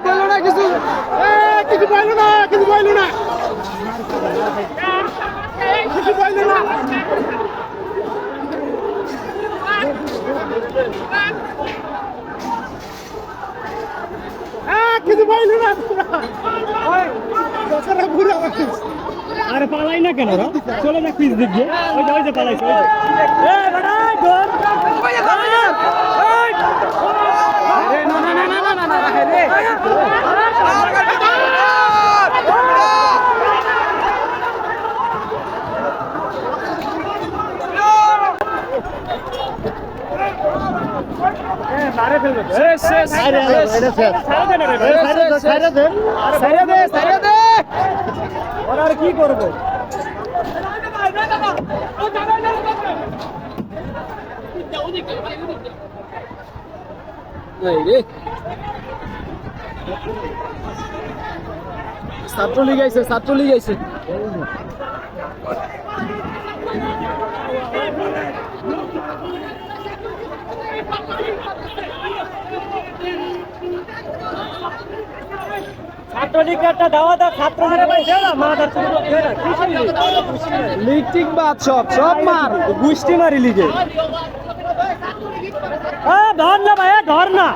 বললো না কিছু, কিছু পাইলো না, কিছু পাইলো না, কিছু পাইলো না। কিছু পাইলো না। আরে পালাই না কেন? চলে যাক পিস দিক দিয়ে। ওই যে পালাইছে। কি করবো? ছাত্রলীগ আইছে, ছাত্রলীগ আইছে। ছাত্রলীগকে একটা দাওয়া দাও, ছাত্রলীগের পাইছে না মাদার লিগ টিক বাদ সব মার গুষ্টি মারি লিগে। ধর না ভাই, ধর না।